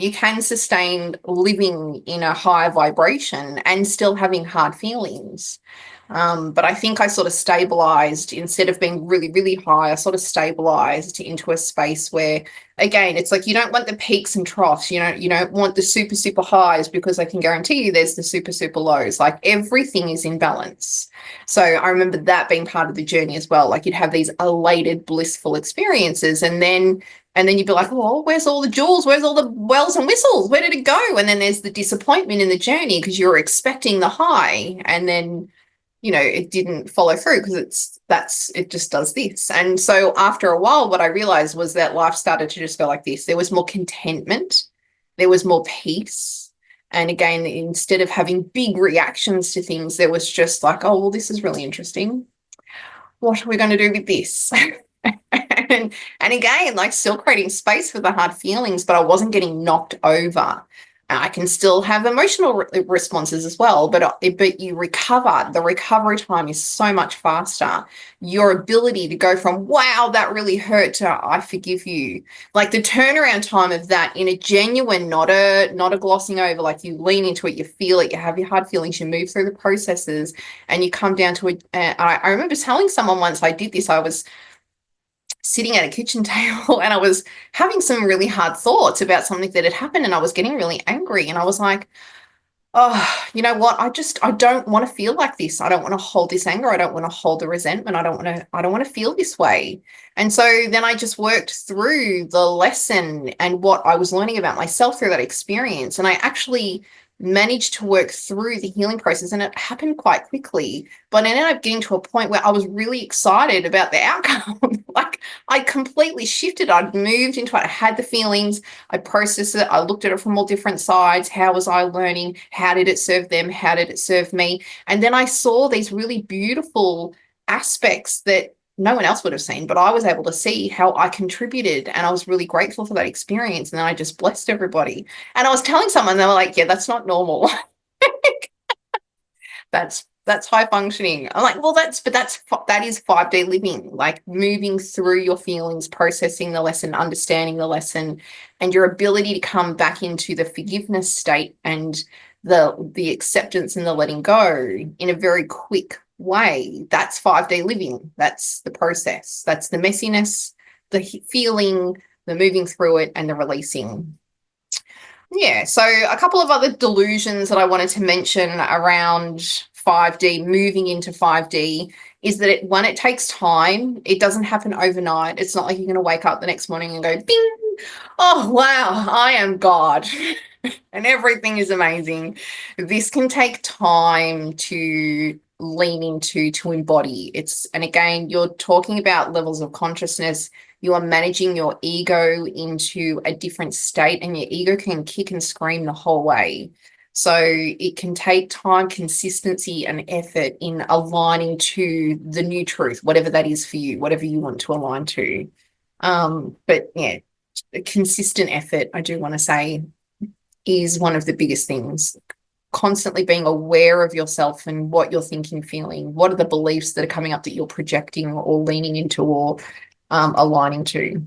You can sustain living in a higher vibration and still having hard feelings. But I think I sort of stabilized instead of being really, really high. I sort of stabilized into a space where, again, it's like you don't want the peaks and troughs. You don't want the super, super highs, because I can guarantee you there's the super, super lows. Like everything is in balance. So I remember that being part of the journey as well. Like you'd have these elated, blissful experiences, and then you'd be like, oh, where's all the jewels? Where's all the bells and whistles? Where did it go? And then there's the disappointment in the journey because you're expecting the high, and then it didn't follow through because it just does this. And so after a while, what I realized was that life started to just go like this. There was more contentment, there was more peace. And again, instead of having big reactions to things, there was just like, oh, well, this is really interesting. What are we going to do with this? And again, like still creating space for the hard feelings, but I wasn't getting knocked over. I can still have emotional responses as well, but you recover. The recovery time is so much faster. Your ability to go from, wow, that really hurt, to I forgive you. Like the turnaround time of that in a genuine, not a glossing over, like you lean into it, you feel it, you have your hard feelings, you move through the processes, and you come down to it. I remember telling someone once I did this. I was sitting at a kitchen table and I was having some really hard thoughts about something that had happened, and I was getting really angry, and I was like, oh, you know what? I don't want to feel like this. I don't want to hold this anger. I don't want to hold the resentment. I don't want to feel this way. And so then I just worked through the lesson and what I was learning about myself through that experience. And I actually managed to work through the healing process, and it happened quite quickly. But I ended up getting to a point where I was really excited about the outcome. Like I completely shifted. I'd moved into it. I had the feelings. I processed it. I looked at it from all different sides. How was I learning? How did it serve them? How did it serve me? And then I saw these really beautiful aspects that no one else would have seen, but I was able to see how I contributed, and I was really grateful for that experience. And then I just blessed everybody. And I was telling someone, they were like, yeah, that's not normal. That's high functioning. I'm like, well, that is 5D living, like moving through your feelings, processing the lesson, understanding the lesson, and your ability to come back into the forgiveness state and the acceptance and the letting go in a very quick way. That's 5D living. That's the process. That's the messiness, the feeling, the moving through it, and the releasing. Yeah, so a couple of other delusions that I wanted to mention around 5D, moving into 5D, is that when it takes time, it doesn't happen overnight. It's not like you're going to wake up the next morning and go, bing, oh, wow, I am God and everything is amazing. This can take time to lean into, to embody. And again, you're talking about levels of consciousness. You are managing your ego into a different state, and your ego can kick and scream the whole way. So it can take time, consistency, and effort in aligning to the new truth, whatever that is for you, whatever you want to align to. But yeah, consistent effort, I do want to say, is one of the biggest things. Constantly being aware of yourself and what you're thinking, feeling. What are the beliefs that are coming up that you're projecting or leaning into or aligning to?